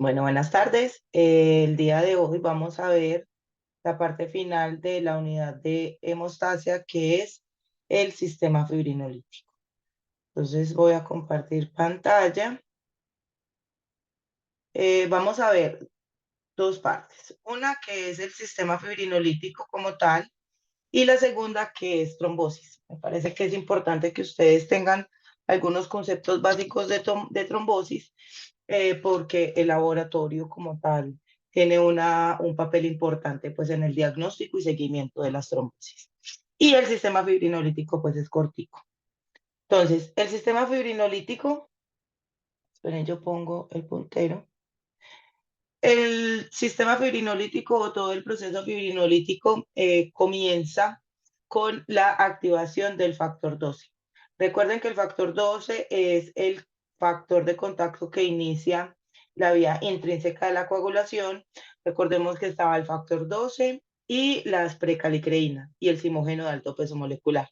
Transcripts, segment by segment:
Bueno, buenas tardes. El día de hoy vamos a ver la parte final de la unidad de hemostasia, que es el sistema fibrinolítico. Entonces voy a compartir pantalla. Vamos a ver dos partes. Una que es el sistema fibrinolítico como tal y la segunda que es trombosis. Me parece que es importante que ustedes tengan algunos conceptos básicos de trombosis porque el laboratorio como tal tiene un papel importante pues en el diagnóstico y seguimiento de las trombosis. Y el sistema fibrinolítico pues es cortico. Entonces, el sistema fibrinolítico, esperen, yo pongo el puntero. El sistema fibrinolítico o todo el proceso fibrinolítico comienza con la activación del factor 12. Recuerden que el factor 12 es el factor de contacto que inicia la vía intrínseca de la coagulación. Recordemos que estaba el factor 12 y las precalicreínas y el simógeno de alto peso molecular.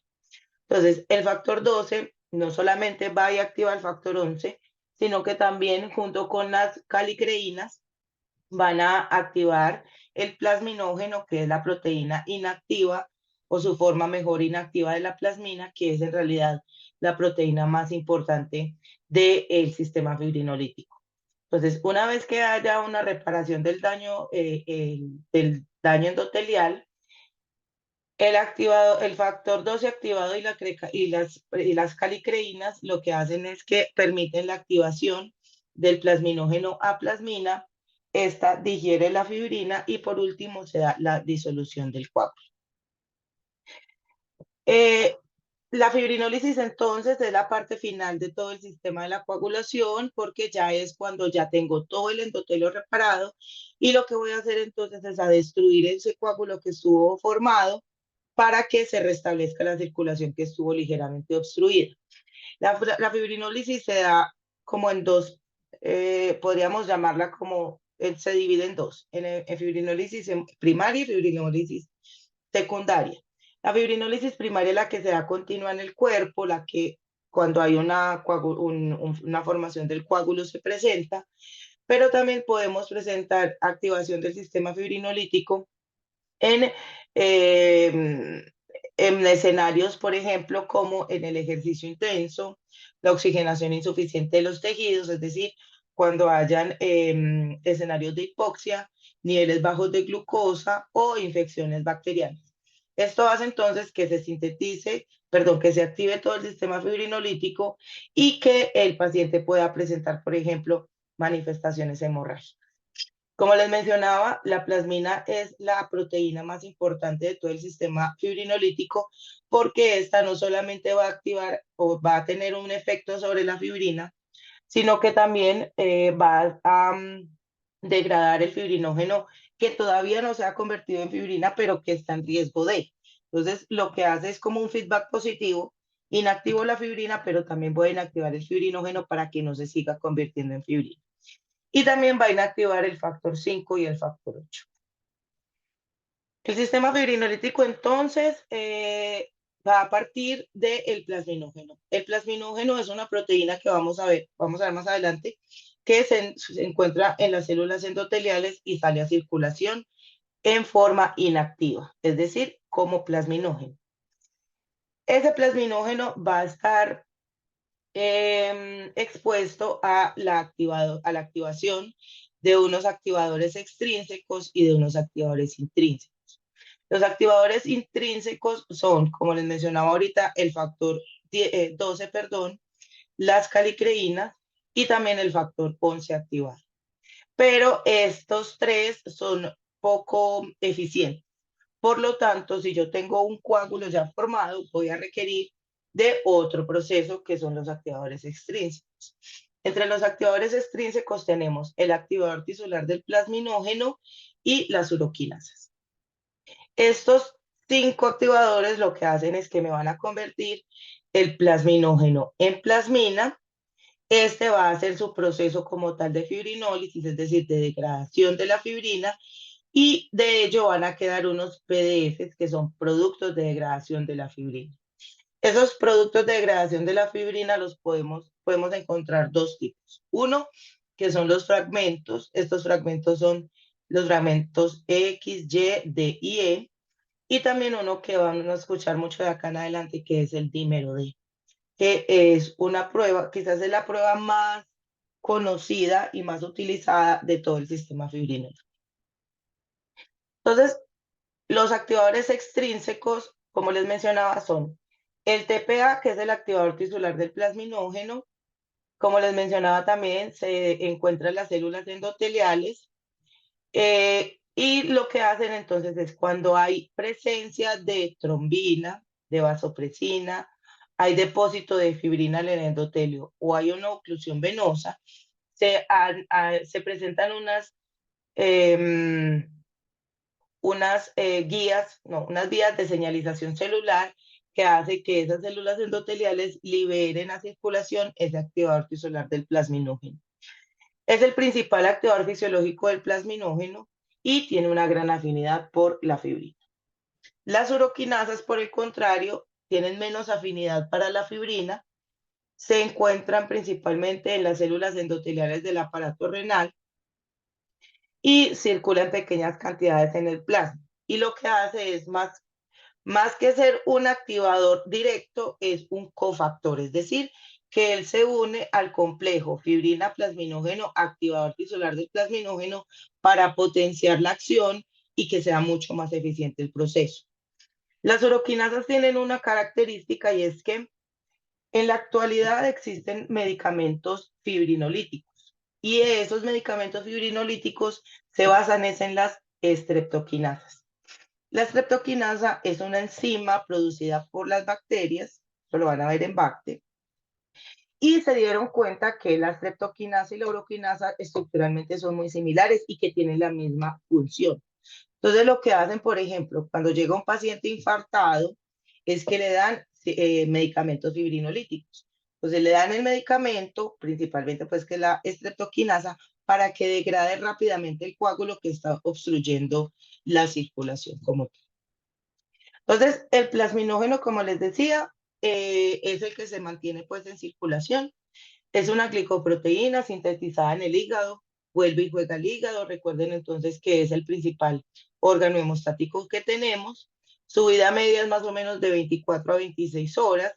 Entonces, el factor 12 no solamente va y activa el factor 11, sino que también junto con las calicreínas van a activar el plasminógeno, que es la proteína inactiva, o su forma mejor inactiva de la plasmina, que es en realidad la proteína más importante del sistema fibrinolítico. Entonces, una vez que haya una reparación del daño endotelial, el factor 12 activado y las calicreínas lo que hacen es que permiten la activación del plasminógeno a plasmina. Esta digiere la fibrina y por último se da la disolución del coágulo. Eh, la fibrinólisis entonces es la parte final de todo el sistema de la coagulación porque ya es cuando ya tengo todo el endotelio reparado y lo que voy a hacer entonces es a destruir ese coágulo que estuvo formado para que se restablezca la circulación que estuvo ligeramente obstruida. La fibrinólisis se da como en dos, podríamos llamarla como, se divide en dos, en fibrinólisis primaria y fibrinólisis secundaria. La fibrinólisis primaria es la que se da continua en el cuerpo, la que cuando hay una formación del coágulo se presenta, pero también podemos presentar activación del sistema fibrinolítico en, eh, en escenarios, por ejemplo, como en el ejercicio intenso, la oxigenación insuficiente de los tejidos, es decir, cuando hayan escenarios de hipoxia, niveles bajos de glucosa o infecciones bacterianas. Esto hace entonces que se que se active todo el sistema fibrinolítico y que el paciente pueda presentar, por ejemplo, manifestaciones hemorrágicas. Como les mencionaba, la plasmina es la proteína más importante de todo el sistema fibrinolítico porque esta no solamente va a activar o va a tener un efecto sobre la fibrina, sino que también va a degradar el fibrinógeno que todavía no se ha convertido en fibrina, pero que está en riesgo de. Entonces, lo que hace es como un feedback positivo, inactivo la fibrina, pero también puede inactivar el fibrinógeno para que no se siga convirtiendo en fibrina. Y también va a inactivar el factor 5 y el factor 8. El sistema fibrinolítico entonces va a partir del plasminógeno. El plasminógeno es una proteína que vamos a ver más adelante, que se encuentra en las células endoteliales y sale a circulación en forma inactiva, es decir, como plasminógeno. Ese plasminógeno va a estar expuesto a la activación de unos activadores extrínsecos y de unos activadores intrínsecos. Los activadores intrínsecos son, como les mencionaba ahorita, el factor 12, perdón, las calicreínas y también el factor 11 activado. Pero estos tres son poco eficientes. Por lo tanto, si yo tengo un coágulo ya formado, voy a requerir de otro proceso que son los activadores extrínsecos. Entre los activadores extrínsecos tenemos el activador tisular del plasminógeno y las uroquinasas. Estos 5 activadores lo que hacen es que me van a convertir el plasminógeno en plasmina. Este va a hacer su proceso como tal de fibrinólisis, es decir, de degradación de la fibrina, y de ello van a quedar unos PDFs que son productos de degradación de la fibrina. Esos productos de degradación de la fibrina podemos encontrar dos tipos. Uno, que son los fragmentos. Estos fragmentos son los fragmentos X, Y, D y E. Y también uno que van a escuchar mucho de acá en adelante, que es el dímero D, que es una prueba, quizás es la prueba más conocida y más utilizada de todo el sistema fibrinológico. Entonces, los activadores extrínsecos, como les mencionaba, son el TPA, que es el activador tisular del plasminógeno. Como les mencionaba también, se encuentran las células endoteliales. Y lo que hacen entonces es cuando hay presencia de trombina, de vasopresina, hay depósito de fibrina en el endotelio o hay una oclusión venosa, se presentan em, unas vías de señalización celular que hace que esas células endoteliales liberen a circulación ese activador tisular del plasminógeno. Es el principal activador fisiológico del plasminógeno y tiene una gran afinidad por la fibrina. Las uroquinasas, por el contrario, tienen menos afinidad para la fibrina, se encuentran principalmente en las células endoteliales del aparato renal y circula en pequeñas cantidades en el plasma. Y lo que hace es más que ser un activador directo, es un cofactor, es decir, que él se une al complejo fibrina-plasminógeno, activador tisular del plasminógeno, para potenciar la acción y que sea mucho más eficiente el proceso. Las uroquinasas tienen una característica y es que en la actualidad existen medicamentos fibrinolíticos y esos medicamentos fibrinolíticos se basan en las estreptoquinasas. La streptoquinasa es una enzima producida por las bacterias, esto lo van a ver en Bacte, y se dieron cuenta que la streptoquinasa y la uroquinasa estructuralmente son muy similares y que tienen la misma función. Entonces lo que hacen, por ejemplo, cuando llega un paciente infartado, es que le dan medicamentos fibrinolíticos. Entonces le dan el medicamento, principalmente pues que es la streptoquinasa, para que degrade rápidamente el coágulo que está obstruyendo la circulación como tal. Entonces, el plasminógeno, como les decía, es el que se mantiene pues en circulación. Es una glicoproteína sintetizada en el hígado, vuelve y juega al hígado. Recuerden entonces que es el principal órgano hemostático que tenemos. Su vida media es más o menos de 24 a 26 horas.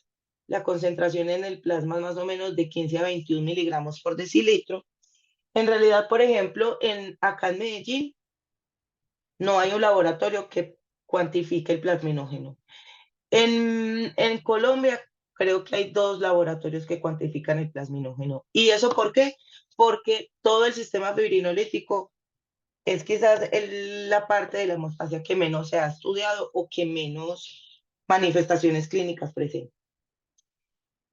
La concentración en el plasma es más o menos de 15 a 21 miligramos por decilitro. En realidad, por ejemplo, acá en Medellín no hay un laboratorio que cuantifique el plasminógeno. En Colombia creo que hay 2 laboratorios que cuantifican el plasminógeno. ¿Y eso por qué? Porque todo el sistema fibrinolítico es quizás la parte de la hemospacia que menos se ha estudiado o que menos manifestaciones clínicas presenta.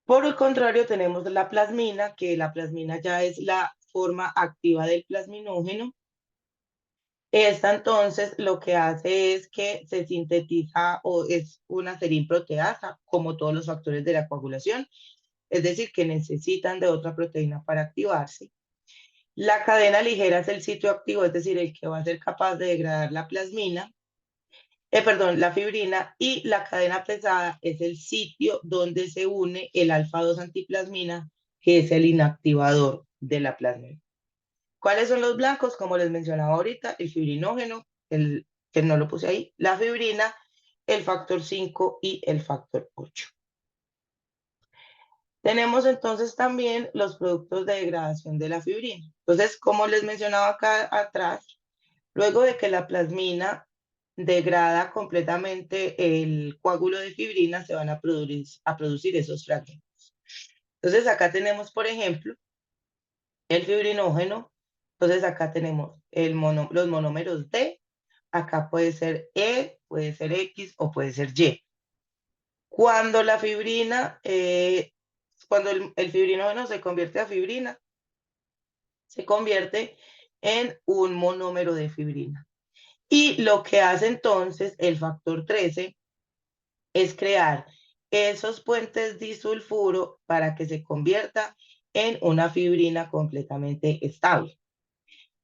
Por el contrario, tenemos la plasmina, que la plasmina ya es la forma activa del plasminógeno. Esta entonces lo que hace es que se sintetiza o es una serinproteasa, como todos los factores de la coagulación, es decir, que necesitan de otra proteína para activarse. La cadena ligera es el sitio activo, es decir, el que va a ser capaz de degradar la plasmina, la fibrina, y la cadena pesada es el sitio donde se une el alfa-2 antiplasmina, que es el inactivador de la plasmina. ¿Cuáles son los blancos? Como les mencionaba ahorita, el fibrinógeno, que no lo puse ahí, la fibrina, el factor 5 y el factor 8. Tenemos entonces también los productos de degradación de la fibrina. Entonces, como les mencionaba acá atrás, luego de que la plasmina degrada completamente el coágulo de fibrina, se van a producir esos fragmentos. Entonces, acá tenemos, por ejemplo, el fibrinógeno. Entonces, acá tenemos los monómeros D. Acá puede ser E, puede ser X o puede ser Y. Cuando la fibrina, cuando el fibrinógeno se convierte a fibrina, se convierte en un monómero de fibrina. Y lo que hace entonces el factor 13 es crear esos puentes disulfuro para que se convierta en una fibrina completamente estable.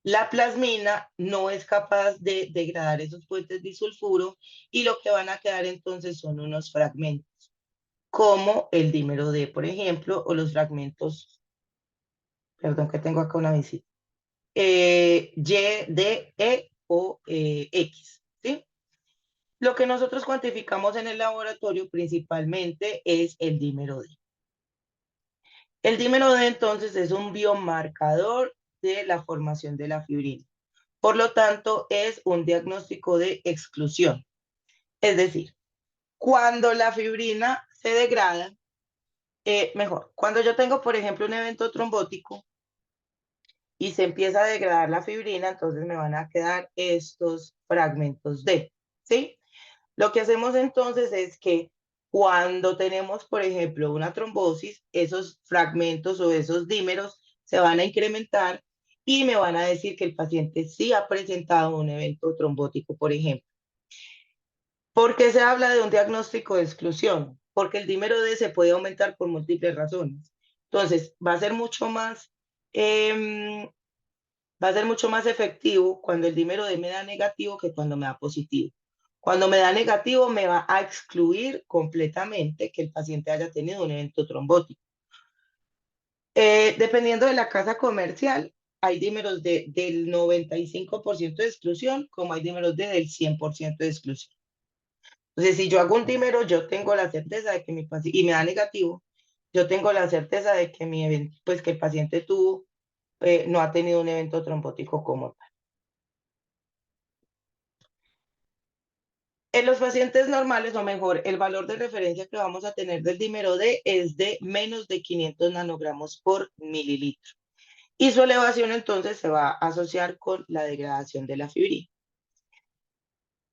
La plasmina no es capaz de degradar esos puentes disulfuro y lo que van a quedar entonces son unos fragmentos, como el dímero D, por ejemplo, o los fragmentos Perdón que tengo acá una visita. Y, D, E o X, ¿sí? Lo que nosotros cuantificamos en el laboratorio principalmente es el dímero D. El dímero D entonces es un biomarcador de la formación de la fibrina. Por lo tanto, es un diagnóstico de exclusión. Es decir, cuando la fibrina se degrada, mejor, cuando yo tengo, por ejemplo, un evento trombótico y se empieza a degradar la fibrina, entonces me van a quedar estos fragmentos D, ¿sí? Lo que hacemos entonces es que cuando tenemos, por ejemplo, una trombosis, esos fragmentos o esos dímeros se van a incrementar y me van a decir que el paciente sí ha presentado un evento trombótico, por ejemplo. ¿Por qué se habla de un diagnóstico de exclusión? Porque el dímero D se puede aumentar por múltiples razones. Entonces, eh, va a ser mucho más efectivo cuando el dímero D me da negativo que cuando me da positivo. Cuando me da negativo, me va a excluir completamente que el paciente haya tenido un evento trombótico. Dependiendo de la casa comercial, hay dímeros del 95% de exclusión, como hay dímeros del 100% de exclusión. Entonces, si yo hago un dímero, yo tengo la certeza de que mi paciente, y me da negativo, yo tengo la certeza de que mi evento, pues que el paciente tuvo, no ha tenido un evento trombótico como tal. En los pacientes normales, o mejor, el valor de referencia que vamos a tener del dímero D es de menos de 500 nanogramos por mililitro. Y su elevación entonces se va a asociar con la degradación de la fibrina.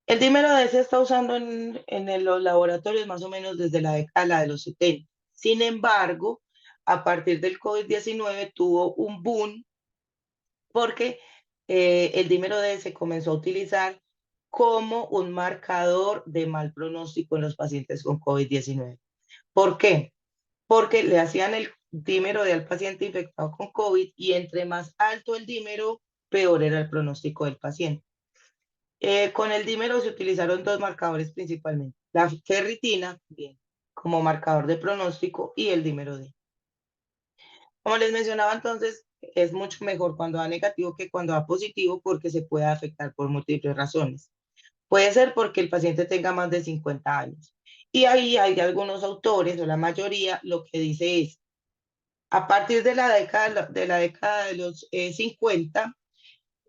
El dímero D se está usando en los laboratorios más o menos desde la década de los 70. Sin embargo, a partir del COVID-19 tuvo un boom porque el dímero D se comenzó a utilizar como un marcador de mal pronóstico en los pacientes con COVID-19. ¿Por qué? Porque le hacían el dímero D al paciente infectado con COVID y entre más alto el dímero, peor era el pronóstico del paciente. Con el dímero se utilizaron dos marcadores principalmente, la ferritina, bien, como marcador de pronóstico y el dímero D. Como les mencionaba entonces, es mucho mejor cuando da negativo que cuando da positivo porque se puede afectar por múltiples razones. Puede ser porque el paciente tenga más de 50 años. Y ahí hay algunos autores, o la mayoría, lo que dice es, a partir de la década de los 50,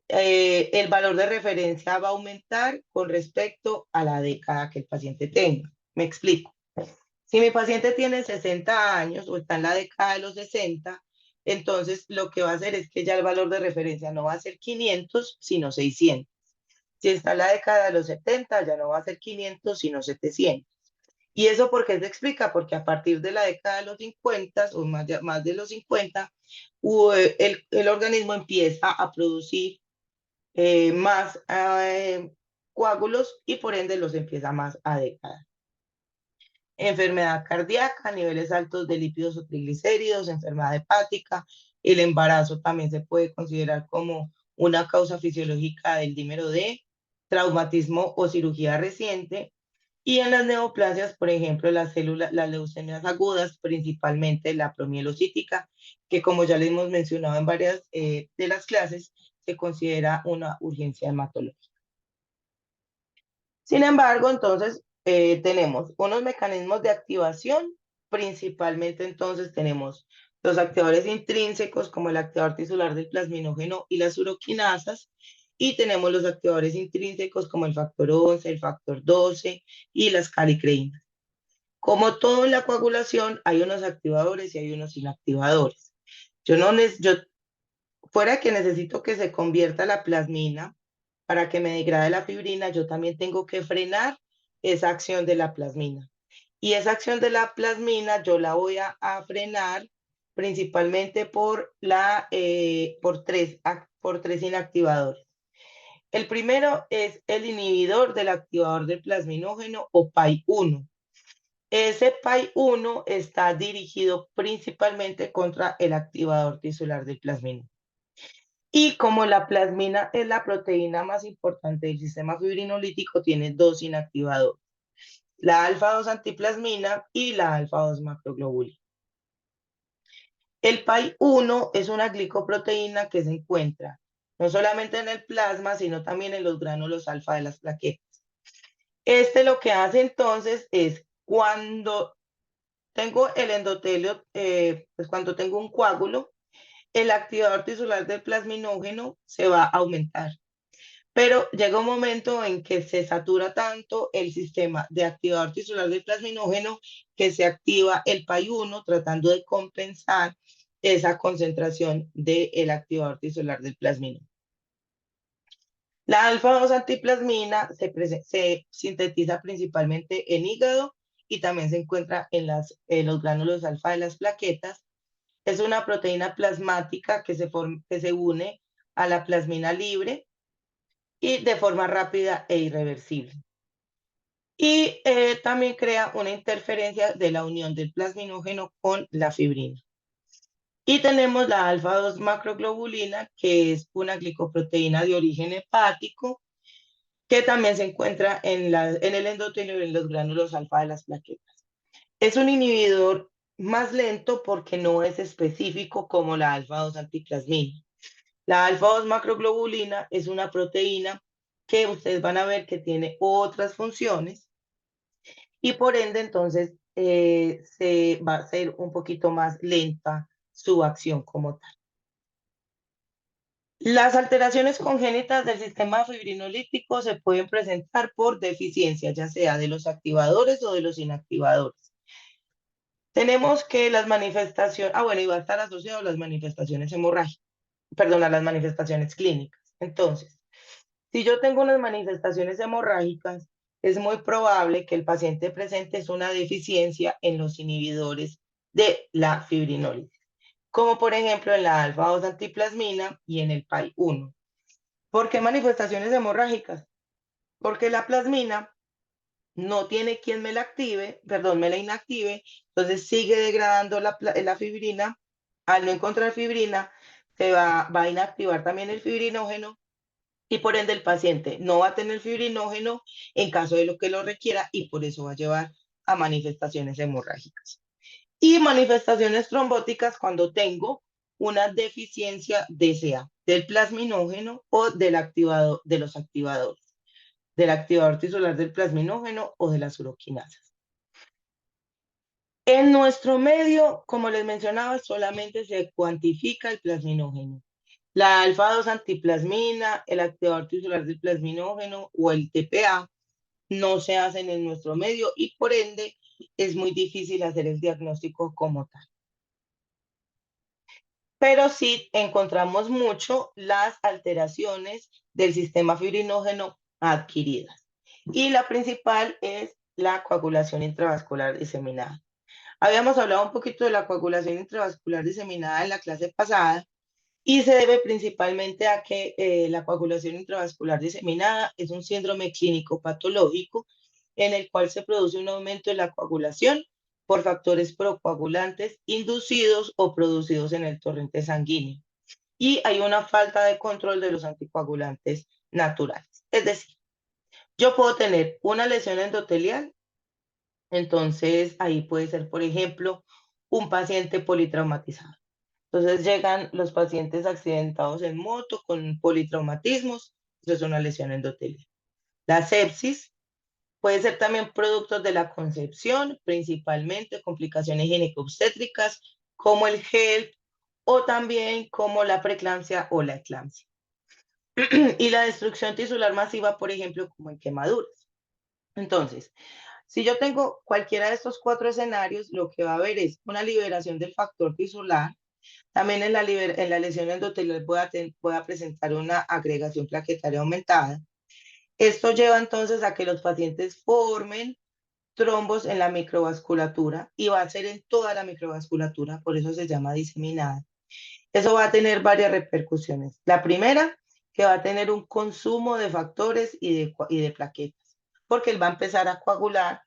el valor de referencia va a aumentar con respecto a la década que el paciente tenga. Me explico. Si mi paciente tiene 60 años o está en la década de los 60, entonces lo que va a hacer es que ya el valor de referencia no va a ser 500, sino 600. Si está en la década de los 70, ya no va a ser 500, sino 700. ¿Y eso por qué se explica? Porque a partir de la década de los 50 o más de los 50, el organismo empieza a producir más coágulos y por ende los empieza más a degradar. Enfermedad cardíaca, niveles altos de lípidos o triglicéridos, enfermedad hepática, el embarazo también se puede considerar como una causa fisiológica del dímero D, traumatismo o cirugía reciente, y en las neoplasias, por ejemplo, las leucemias agudas, principalmente la promielocítica, que como ya le hemos mencionado en varias de las clases, se considera una urgencia hematológica. Sin embargo, entonces tenemos unos mecanismos de activación, principalmente entonces tenemos los activadores intrínsecos como el activador tisular del plasminógeno y las uroquinasas, y tenemos los activadores intrínsecos como el factor 11, el factor 12 y las calicreínas. Como todo en la coagulación, hay unos activadores y hay unos inactivadores. Yo fuera que necesito que se convierta la plasmina para que me degrade la fibrina, yo también tengo que frenar esa acción de la plasmina. Y esa acción de la plasmina yo la voy a frenar principalmente por tres inactivadores. El primero es el inhibidor del activador del plasminógeno o PAI-1. Ese PAI-1 está dirigido principalmente contra el activador tisular del plasminógeno. Y como la plasmina es la proteína más importante del sistema fibrinolítico, tiene dos inactivadores, la alfa-2 antiplasmina y la alfa-2 macroglobulina. El PAI-1 es una glicoproteína que se encuentra no solamente en el plasma, sino también en los gránulos alfa de las plaquetas. Este lo que hace entonces es cuando tengo el endotelio, pues cuando tengo un coágulo, el activador tisular del plasminógeno se va a aumentar. Pero llega un momento en que se satura tanto el sistema de activador tisular del plasminógeno que se activa el PAI-1 tratando de compensar esa concentración del activador tisular del plasminógeno. La alfa-2 antiplasmina se sintetiza principalmente en hígado y también se encuentra en los gránulos alfa de las plaquetas. Es una proteína plasmática que se une a la plasmina libre y de forma rápida e irreversible. Y también crea una interferencia de la unión del plasminógeno con la fibrina. Y tenemos la alfa-2 macroglobulina, que es una glicoproteína de origen hepático, que también se encuentra en el endotelio y en los gránulos alfa de las plaquetas. Es un inhibidor más lento porque no es específico como la alfa-2 antiplasmina. La alfa-2 macroglobulina es una proteína que ustedes van a ver que tiene otras funciones y por ende entonces se va a hacer un poquito más lenta su acción como tal. Las alteraciones congénitas del sistema fibrinolítico se pueden presentar por deficiencia, ya sea de los activadores o de los inactivadores. Tenemos que las manifestaciones, bueno, y va a estar asociado a las manifestaciones hemorrágicas, perdón, a las manifestaciones clínicas. Entonces, si yo tengo unas manifestaciones hemorrágicas, es muy probable que el paciente presente es una deficiencia en los inhibidores de la fibrinólisis, como por ejemplo en la alfa-2 antiplasmina y en el PAI-1. ¿Por qué manifestaciones hemorrágicas? Porque la plasmina no tiene quien me la active, perdón, me la inactive, entonces sigue degradando la fibrina. Al no encontrar fibrina, va a inactivar también el fibrinógeno y por ende el paciente no va a tener fibrinógeno en caso de lo que lo requiera y por eso va a llevar a manifestaciones hemorrágicas. Y manifestaciones trombóticas cuando tengo una deficiencia DCA del plasminógeno o del activador, de los activadores, del activador tisular del plasminógeno o de las uroquinasas. En nuestro medio, como les mencionaba, solamente se cuantifica el plasminógeno. La alfa-2 antiplasmina, el activador tisular del plasminógeno o el TPA no se hacen en nuestro medio y por ende es muy difícil hacer el diagnóstico como tal. Pero sí encontramos mucho las alteraciones del sistema fibrinógeno adquiridas. Y la principal es la coagulación intravascular diseminada. Habíamos hablado un poquito de la coagulación intravascular diseminada en la clase pasada y se debe principalmente a que la coagulación intravascular diseminada es un síndrome clínico patológico en el cual se produce un aumento de la coagulación por factores procoagulantes inducidos o producidos en el torrente sanguíneo. Y hay una falta de control de los anticoagulantes naturales. Es decir, yo puedo tener una lesión endotelial, entonces ahí puede ser, por ejemplo, un paciente politraumatizado. Entonces llegan los pacientes accidentados en moto con politraumatismos, eso es una lesión endotelial. La sepsis puede ser también producto de la concepción, principalmente complicaciones ginecobstétricas como el HELP o también como la preeclampsia o la eclampsia. Y la destrucción tisular masiva, por ejemplo, como en quemaduras. Entonces, si yo tengo cualquiera de estos cuatro escenarios, lo que va a haber es una liberación del factor tisular. También en la lesión endotelial pueda presentar una agregación plaquetaria aumentada. Esto lleva entonces a que los pacientes formen trombos en la microvasculatura y va a ser en toda la microvasculatura, por eso se llama diseminada. Eso va a tener varias repercusiones. La primera, que va a tener un consumo de factores y de plaquetas, porque él va a empezar a coagular,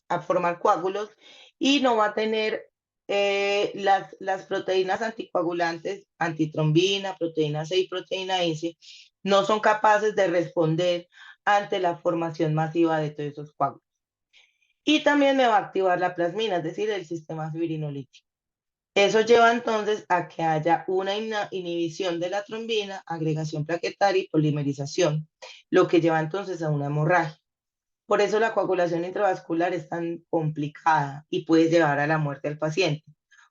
a formar coágulos y no va a tener las proteínas anticoagulantes, antitrombina, proteína C y proteína S, no son capaces de responder ante la formación masiva de todos esos coágulos. Y también me va a activar la plasmina, es decir, el sistema fibrinolítico. Eso lleva entonces a que haya una inhibición de la trombina, agregación plaquetaria y polimerización, lo que lleva entonces a una hemorragia. Por eso la coagulación intravascular es tan complicada y puede llevar a la muerte del paciente,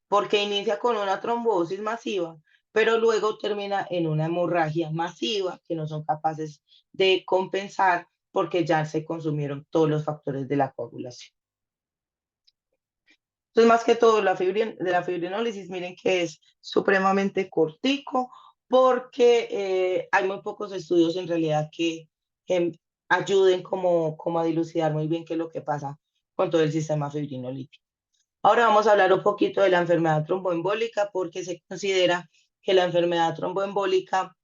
porque inicia con una trombosis masiva, pero luego termina en una hemorragia masiva que no son capaces de compensar porque ya se consumieron todos los factores de la coagulación. Entonces, más que todo, de la fibrinólisis, miren que es supremamente cortico porque hay muy pocos estudios en realidad que em, ayuden como a dilucidar muy bien qué es lo que pasa con todo el sistema fibrinolítico. Ahora vamos a hablar un poquito de la enfermedad tromboembólica porque se considera que la enfermedad tromboembólica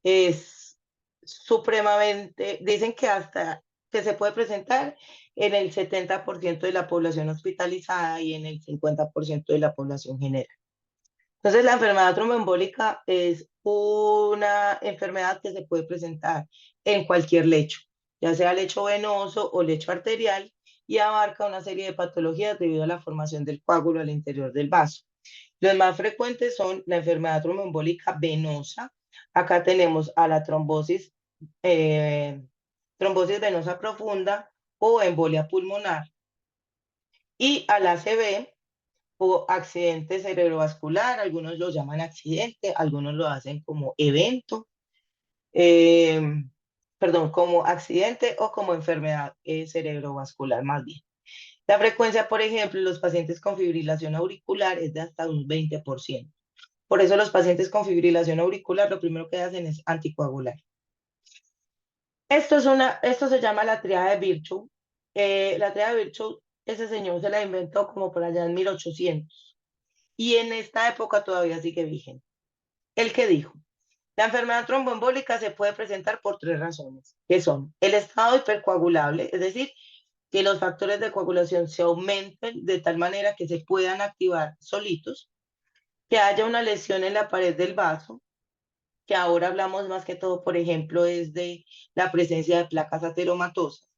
es supremamente, dicen que hasta que se puede presentar en el 70% de la población hospitalizada y en el 50% de la población general. Entonces, la enfermedad tromboembólica es una enfermedad que se puede presentar en cualquier lecho, ya sea lecho venoso o lecho arterial, y abarca una serie de patologías debido a la formación del coágulo al interior del vaso. Los más frecuentes son la enfermedad tromboembólica venosa. Acá tenemos a la eh, trombosis venosa profunda o embolia pulmonar, y a la ACV o accidente cerebrovascular. Algunos lo llaman accidente, algunos lo hacen como evento, eh, perdón, como accidente o como enfermedad cerebrovascular más bien. La frecuencia, por ejemplo, en los pacientes con fibrilación auricular es de hasta un 20%. Por eso los pacientes con fibrilación auricular lo primero que hacen es anticoagular. Esto se llama la triada de Virchow. La triada de Virchow, ese señor se la inventó como por allá en 1800 y en esta época todavía sigue vigente. ¿El que dijo? La enfermedad tromboembólica se puede presentar por tres razones, que son el estado hipercoagulable, es decir, que los factores de coagulación se aumenten de tal manera que se puedan activar solitos, que haya una lesión en la pared del vaso, que ahora hablamos más que todo, por ejemplo, es de la presencia de placas ateromatosas,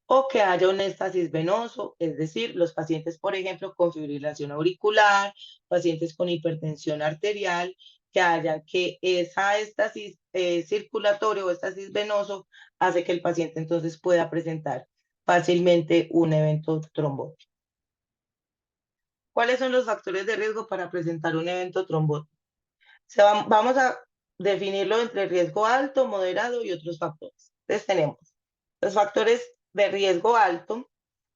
o que haya un éstasis venoso, es decir, los pacientes, por ejemplo, con fibrilación auricular, pacientes con hipertensión arterial, que haya que esa éstasis circulatorio o éstasis venoso hace que el paciente entonces pueda presentar fácilmente un evento trombótico. ¿Cuáles son los factores de riesgo para presentar un evento trombótico? Vamos a definirlo entre riesgo alto, moderado y otros factores. Entonces tenemos los factores de riesgo alto,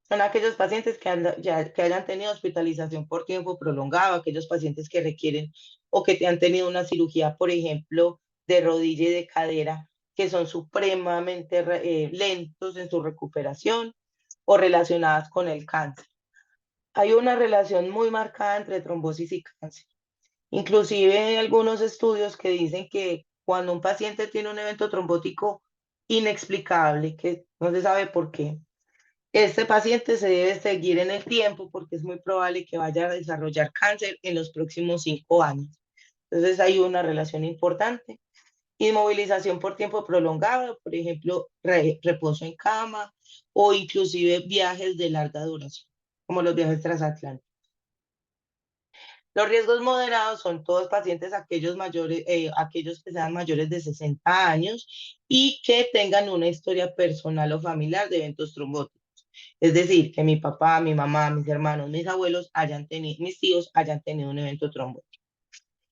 son aquellos pacientes que hayan tenido hospitalización por tiempo prolongado, aquellos pacientes que requieren o que han tenido una cirugía, por ejemplo, de rodilla y de cadera, que son supremamente lentos en su recuperación o relacionadas con el cáncer. Hay una relación muy marcada entre trombosis y cáncer. Inclusive hay algunos estudios que dicen que cuando un paciente tiene un evento trombótico inexplicable, que no se sabe por qué, este paciente se debe seguir en el tiempo porque es muy probable que vaya a desarrollar cáncer en los próximos 5 años. Entonces hay una relación importante. Inmovilización por tiempo prolongado, por ejemplo, reposo en cama o inclusive viajes de larga duración, como los viajes transatlánticos. Los riesgos moderados son todos pacientes, aquellos que sean mayores de 60 años y que tengan una historia personal o familiar de eventos trombóticos. Es decir, que mi papá, mi mamá, mis hermanos, mis abuelos mis tíos hayan tenido un evento trombótico.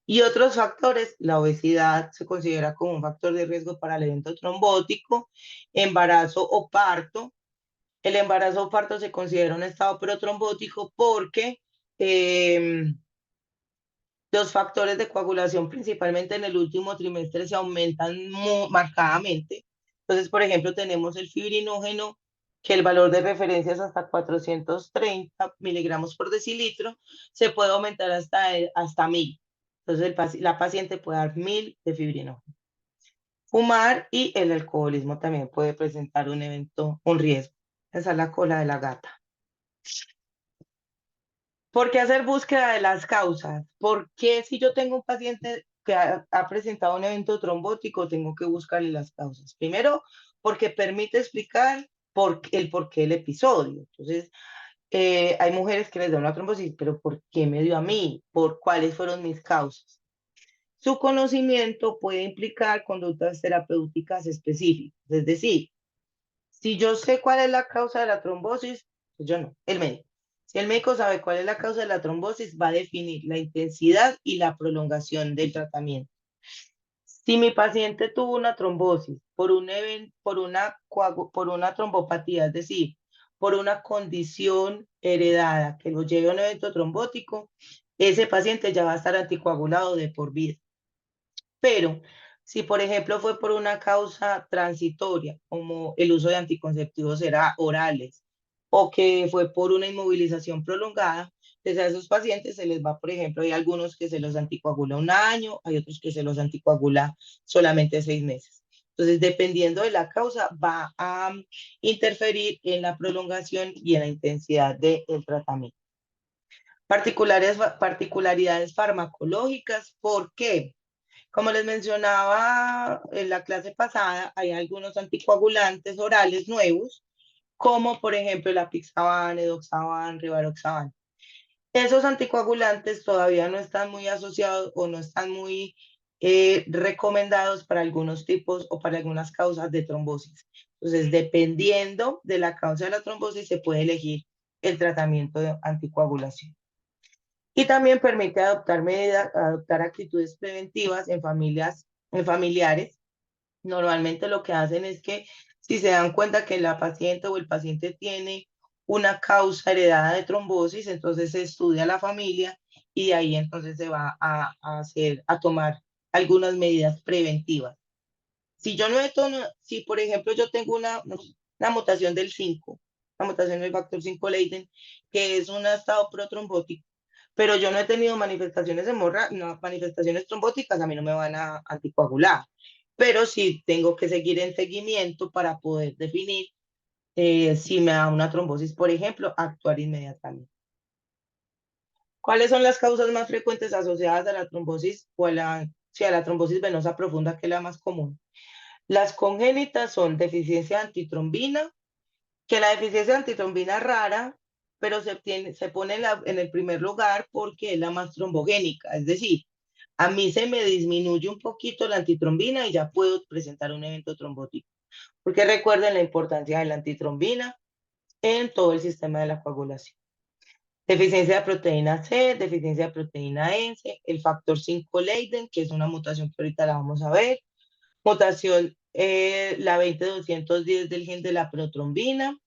Y otros factores, la obesidad se considera como un factor de riesgo para el evento trombótico, embarazo o parto. El embarazo o parto se considera un estado protrombótico porque eh, los factores de coagulación, principalmente en el último trimestre, se aumentan marcadamente. Entonces, por ejemplo, tenemos el fibrinógeno, que el valor de referencia es hasta 430 miligramos por decilitro, se puede aumentar hasta 1000. Entonces, la paciente puede dar 1000 de fibrinógeno. Fumar y el alcoholismo también puede presentar un riesgo. Esa es la cola de la gata. ¿Por qué hacer búsqueda de las causas? ¿Por qué si yo tengo un paciente que ha presentado un evento trombótico, tengo que buscarle las causas? Primero, porque permite explicar el por qué el episodio. Entonces, Hay mujeres que les da una trombosis, pero ¿por qué me dio a mí? ¿Por cuáles fueron mis causas? Su conocimiento puede implicar conductas terapéuticas específicas, es decir, si yo sé cuál es la causa de la trombosis, pues yo no, el médico. Si el médico sabe cuál es la causa de la trombosis, va a definir la intensidad y la prolongación del tratamiento. Si mi paciente tuvo una trombosis por una trombopatía, es decir, por una condición heredada que lo lleve a un evento trombótico, ese paciente ya va a estar anticoagulado de por vida. Pero si, por ejemplo, fue por una causa transitoria, como el uso de anticonceptivos orales, o que fue por una inmovilización prolongada, pues a esos pacientes se les va, por ejemplo, hay algunos que se los anticoagula un año, hay otros que se los anticoagula solamente 6 meses. Entonces, dependiendo de la causa, va a interferir en la prolongación y en la intensidad del tratamiento. Particularidades farmacológicas, ¿por qué? Como les mencionaba en la clase pasada, hay algunos anticoagulantes orales nuevos, como por ejemplo el apixaban, edoxaban, rivaroxaban. Esos anticoagulantes todavía no están muy asociados o no están muy recomendados para algunos tipos o para algunas causas de trombosis. Entonces, dependiendo de la causa de la trombosis, se puede elegir el tratamiento de anticoagulación. Y también permite adoptar actitudes preventivas en familiares. Normalmente lo que hacen es que si se dan cuenta que la paciente o el paciente tiene una causa heredada de trombosis, entonces se estudia la familia y de ahí entonces se va a tomar algunas medidas preventivas. Si yo no he si por ejemplo yo tengo una mutación del 5, la mutación del factor 5 Leiden, que es un estado protrombótico, pero yo no he tenido no, manifestaciones trombóticas, a mí no me van a anticoagular, pero sí tengo que seguir en seguimiento para poder definir si me da una trombosis, por ejemplo, actuar inmediatamente. ¿Cuáles son las causas más frecuentes asociadas a la trombosis o sí, a la trombosis venosa profunda, que es la más común? Las congénitas son deficiencia de antitrombina, que la deficiencia de antitrombina es rara, pero se pone en el primer lugar porque es la más trombogénica. Es decir, a mí se me disminuye un poquito la antitrombina y ya puedo presentar un evento trombótico. Porque recuerden la importancia de la antitrombina en todo el sistema de la coagulación. Deficiencia de proteína C, deficiencia de proteína E, el factor 5 Leiden, que es una mutación que ahorita la vamos a ver, mutación, la 20210 del gen de la protrombina,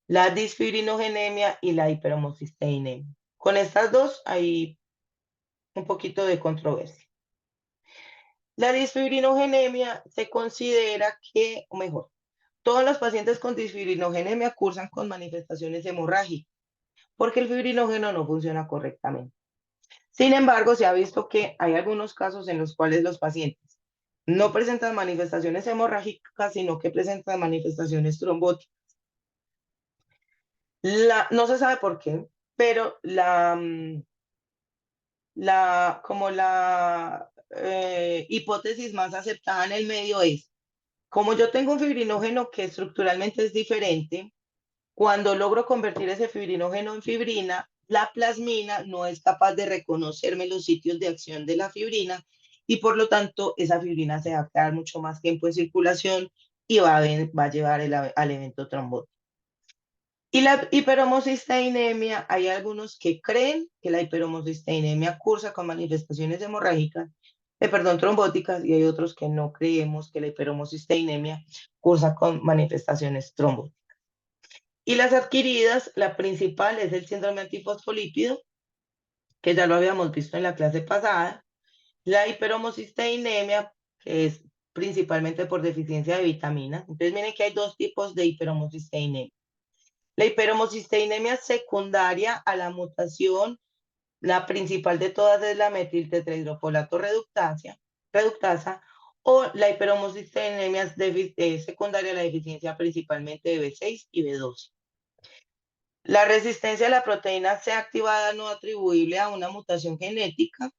la disfibrinogenemia y la hiperhomocisteinemia. Con estas dos hay un poquito de controversia. La disfibrinogenemia se considera que, o mejor, todos los pacientes con disfibrinogenemia cursan con manifestaciones hemorrágicas, porque el fibrinógeno no funciona correctamente. Sin embargo, se ha visto que hay algunos casos en los cuales los pacientes no presentan manifestaciones hemorrágicas, sino que presentan manifestaciones trombóticas. No se sabe por qué, pero como la hipótesis más aceptada en el medio es, como yo tengo un fibrinógeno que estructuralmente es diferente, cuando logro convertir ese fibrinógeno en fibrina, la plasmina no es capaz de reconocerme los sitios de acción de la fibrina y por lo tanto esa fibrina se va a quedar mucho más tiempo en circulación y va a llevar al evento trombótico. Y la hiperhomocisteinemia, hay algunos que creen que la hiperhomocisteinemia cursa con manifestaciones hemorrágicas, perdón, trombóticas, y hay otros que no creemos que la hiperhomocisteinemia cursa con manifestaciones trombóticas. Y las adquiridas, la principal es el síndrome antifosfolípido, que ya lo habíamos visto en la clase pasada, la hiperhomocisteinemia, que es principalmente por deficiencia de vitaminas. Entonces, miren que hay dos tipos de hiperhomocisteinemia. La hiperhomocisteinemia secundaria a la mutación, la principal de todas es la metiltetrahidrofolato reductasa, o la hiperhomocisteinemia secundaria a la deficiencia principalmente de B6 y B12. La resistencia a la proteína C activada no atribuible a una mutación genética.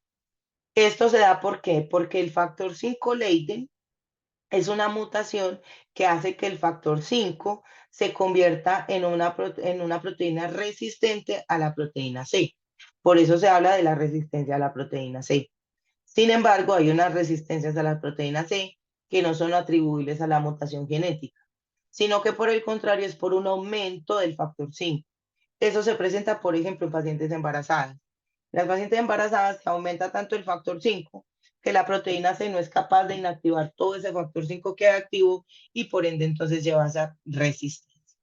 Esto se da ¿por qué? Porque el factor 5 Leiden es una mutación que hace que el factor 5 se convierta en una proteína resistente a la proteína C. Por eso se habla de la resistencia a la proteína C. Sin embargo, hay unas resistencias a la proteína C que no son atribuibles a la mutación genética, sino que por el contrario es por un aumento del factor 5. Eso se presenta, por ejemplo, en pacientes embarazadas. Las pacientes embarazadas se aumenta tanto el factor 5 que la proteína C no es capaz de inactivar todo ese factor 5 que hay activo y por ende entonces lleva a esa resistencia.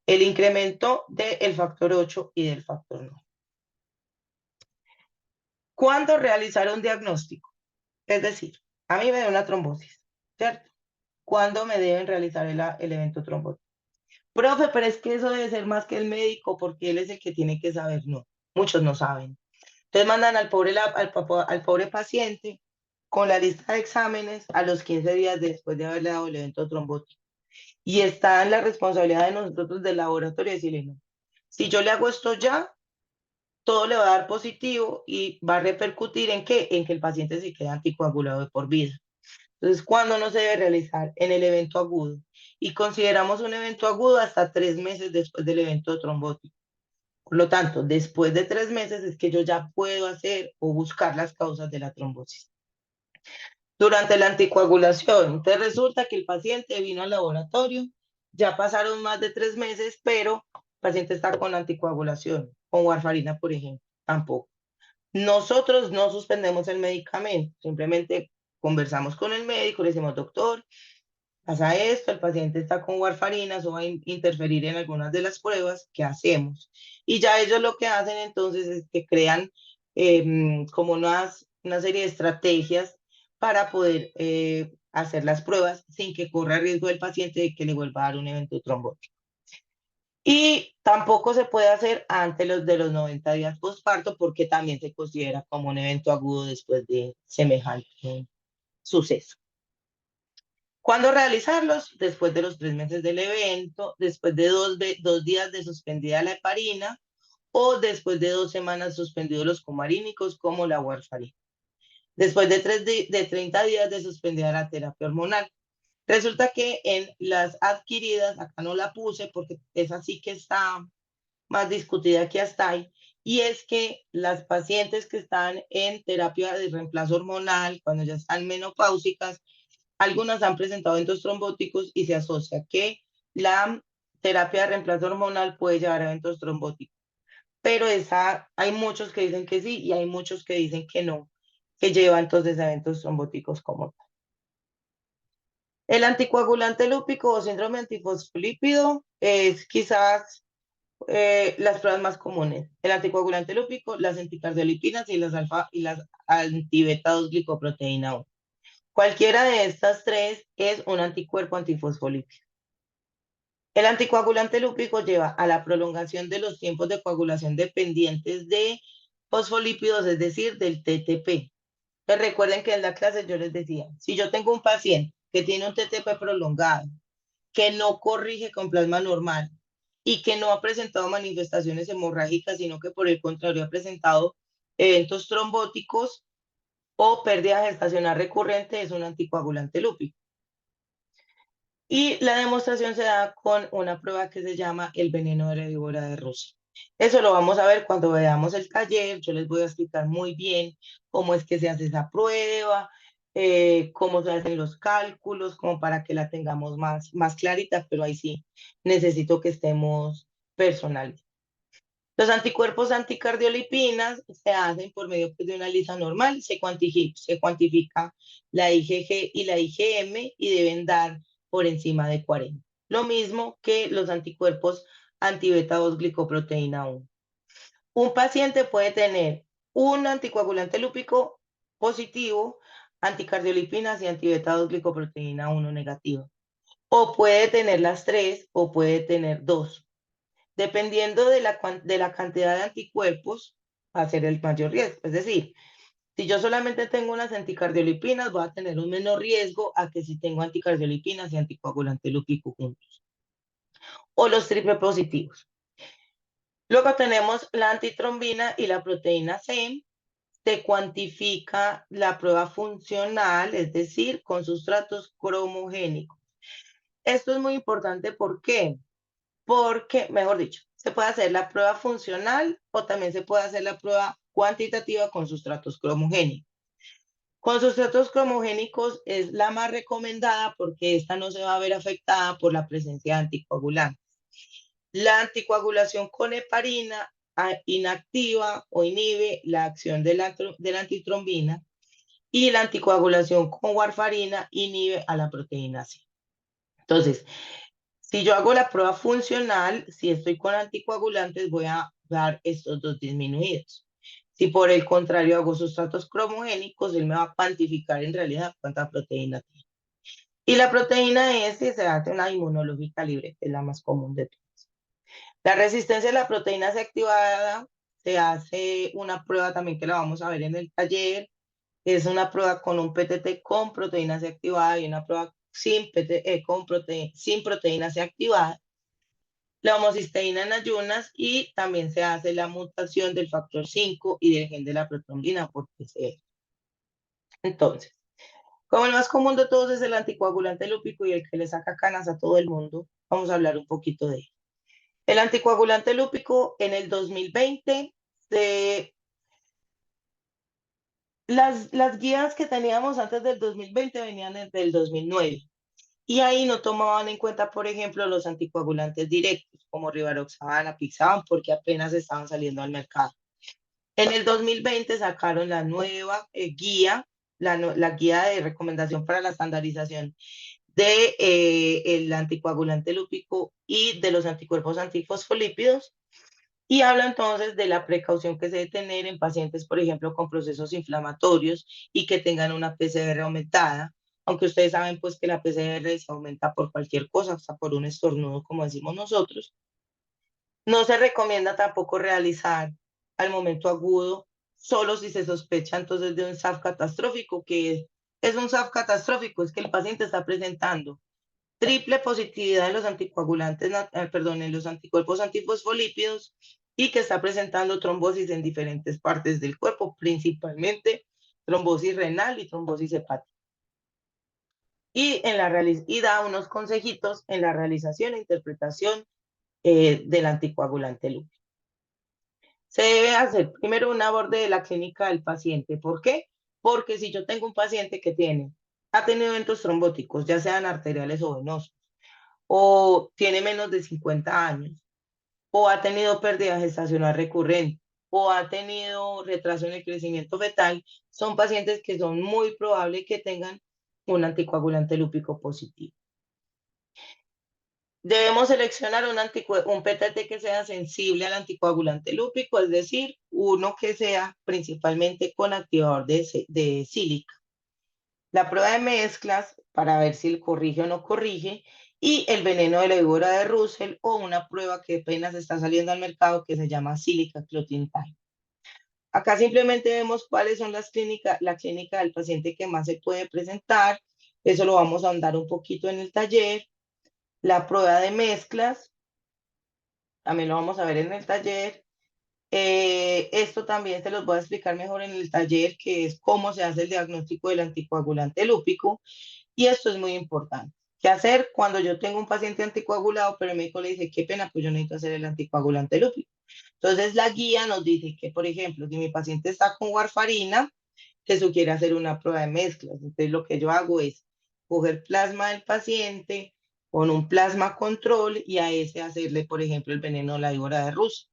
El incremento del factor 8 y del factor 9. ¿Cuándo realizar un diagnóstico? Es decir, a mí me da una trombosis, ¿cierto? ¿Cuándo me deben realizar el evento trombótico? Profe, pero es que eso debe ser más que el médico porque él es el que tiene que saber. No, muchos no saben. Entonces mandan al pobre paciente con la lista de exámenes a los 15 días después de haberle dado el evento trombótico. Y está en la responsabilidad de nosotros del laboratorio decirle, no, si yo le hago esto ya, todo le va a dar positivo y va a repercutir en qué, en que el paciente se quede anticoagulado de por vida. Entonces, ¿cuándo no se debe realizar? En el evento agudo. Y consideramos un evento agudo hasta 3 meses después del evento trombótico. Por lo tanto, después de 3 meses es que yo ya puedo hacer o buscar las causas de la trombosis. Durante la anticoagulación, entonces resulta que el paciente vino al laboratorio, ya pasaron más de 3 meses, pero el paciente está con anticoagulación, con warfarina, por ejemplo, tampoco. Nosotros no suspendemos el medicamento, simplemente conversamos con el médico, le decimos, doctor, pasa esto, el paciente está con warfarina, eso va a interferir en algunas de las pruebas que hacemos. Y ya ellos lo que hacen entonces es que crean como una serie de estrategias para poder hacer las pruebas sin que corra riesgo el paciente de que le vuelva a dar un evento trombótico. Y tampoco se puede hacer antes de los 90 días postparto porque también se considera como un evento agudo después de semejante suceso. ¿Cuándo realizarlos? Después de los 3 meses del evento, después de 2 días de suspendida la heparina o después de 2 semanas suspendidos los comarínicos como la warfarina. Después de 30 días de suspendida la terapia hormonal. Resulta que en las adquiridas, acá no la puse porque es así que está más discutida que hasta ahí, y es que las pacientes que están en terapia de reemplazo hormonal, cuando ya están menopáusicas, algunas han presentado eventos trombóticos y se asocia que la terapia de reemplazo hormonal puede llevar a eventos trombóticos. Pero hay muchos que dicen que sí y hay muchos que dicen que no, que lleva entonces a eventos trombóticos como tal. El anticoagulante lúpico o síndrome antifosfolípido es quizás las pruebas más comunes. El anticoagulante lúpico, las anticardiolipinas y las antibeta 2 glicoproteína 1. Cualquiera de estas tres es un anticuerpo antifosfolípido. El anticoagulante lúpico lleva a la prolongación de los tiempos de coagulación dependientes de fosfolípidos, es decir, del TTP. Entonces, recuerden que en la clase yo les decía, si yo tengo un paciente que tiene un TTP prolongado, que no corrige con plasma normal y que no ha presentado manifestaciones hemorrágicas, sino que por el contrario ha presentado eventos trombóticos o pérdida gestacional recurrente, es un anticoagulante lúpico. Y la demostración se da con una prueba que se llama el veneno de la víbora de Rusia. Eso lo vamos a ver cuando veamos el taller. Yo les voy a explicar muy bien cómo es que se hace esa prueba, cómo se hacen los cálculos, como para que la tengamos más clarita, pero ahí sí necesito que estemos personales. Los anticuerpos anticardiolipinas se hacen por medio pues, de una lista normal, se cuantifica la IgG y la IgM y deben dar por encima de 40. Lo mismo que los anticuerpos antibeta 2 glicoproteína 1. Un paciente puede tener un anticoagulante lúpico positivo, anticardiolipinas y antibeta 2 glicoproteína 1 negativo. O puede tener las tres o puede tener dos. Dependiendo de la cantidad de anticuerpos, va a ser el mayor riesgo. Es decir, si yo solamente tengo unas anticardiolipinas, voy a tener un menor riesgo a que si tengo anticardiolipinas y anticoagulante lúpico juntos. O los triple positivos. Luego tenemos la antitrombina y la proteína C. te cuantifica la prueba funcional, es decir, con sustratos cromogénicos. Esto es muy importante, ¿por qué? Porque, mejor dicho, se puede hacer la prueba funcional o también se puede hacer la prueba cuantitativa con sustratos cromogénicos. Con sustratos cromogénicos es la más recomendada porque esta no se va a ver afectada por la presencia de anticoagulantes. La anticoagulación con heparina inactiva o inhibe la acción de la antitrombina y la anticoagulación con warfarina inhibe a la proteína C. Entonces, si yo hago la prueba funcional, si estoy con anticoagulantes, voy a dar estos dos disminuidos. Si por el contrario hago sustratos cromogénicos, él me va a cuantificar en realidad cuánta proteína tiene. Y la proteína S se hace una inmunológica libre, que es la más común de todas. La resistencia a la proteína C activada se hace una prueba también que la vamos a ver en el taller. Es una prueba con un PTT con proteína C activada y una prueba sin proteína C activada. La homocisteína en ayunas y también se hace la mutación del factor 5 y del gen de la protrombina por PCR. Entonces, como el más común de todos es el anticoagulante lúpico y el que le saca canas a todo el mundo, vamos a hablar un poquito de él. El anticoagulante lúpico en el 2020, las guías que teníamos antes del 2020 venían desde el 2009 y ahí no tomaban en cuenta, por ejemplo, los anticoagulantes directos como rivaroxaban, apixaban, porque apenas estaban saliendo al mercado. En el 2020 sacaron la nueva guía, la guía de recomendación para la estandarización de el anticoagulante lúpico y de los anticuerpos antifosfolípidos y habla entonces de la precaución que se debe tener en pacientes, por ejemplo, con procesos inflamatorios y que tengan una PCR aumentada, aunque ustedes saben pues que la PCR se aumenta por cualquier cosa, hasta por un estornudo, como decimos nosotros. No se recomienda tampoco realizar al momento agudo, solo si se sospecha entonces de un SAF catastrófico, que es un SAF catastrófico, es que el paciente está presentando triple positividad en los anticoagulantes, perdón, en los anticuerpos antifosfolípidos y que está presentando trombosis en diferentes partes del cuerpo, principalmente trombosis renal y trombosis hepática. Y da unos consejitos en la realización e interpretación del anticoagulante lúpico. Se debe hacer primero un aborde de la clínica del paciente. ¿Por qué? Porque si yo tengo un paciente que ha tenido eventos trombóticos, ya sean arteriales o venosos, o tiene menos de 50 años, o ha tenido pérdida gestacional recurrente, o ha tenido retraso en el crecimiento fetal, son pacientes que son muy probables que tengan un anticoagulante lúpico positivo. Debemos seleccionar un PTT que sea sensible al anticoagulante lúpico, es decir, uno que sea principalmente con activador de sílica. La prueba de mezclas para ver si corrige o no corrige, y el veneno de la víbora de Russell o una prueba que apenas está saliendo al mercado que se llama sílica clotting time. Acá simplemente vemos cuáles son la clínica del paciente que más se puede presentar. Eso lo vamos a ahondar un poquito en el taller. La prueba de mezclas, también lo vamos a ver en el taller. Esto también se los voy a explicar mejor en el taller, que es cómo se hace el diagnóstico del anticoagulante lúpico. Y esto es muy importante. ¿Qué hacer cuando yo tengo un paciente anticoagulado, pero el médico le dice, qué pena, pues yo necesito hacer el anticoagulante lúpico? Entonces la guía nos dice que, por ejemplo, si mi paciente está con warfarina, se sugiere hacer una prueba de mezclas. Entonces lo que yo hago es coger plasma del paciente con un plasma control y a ese hacerle, por ejemplo, el veneno de la víbora de Russell.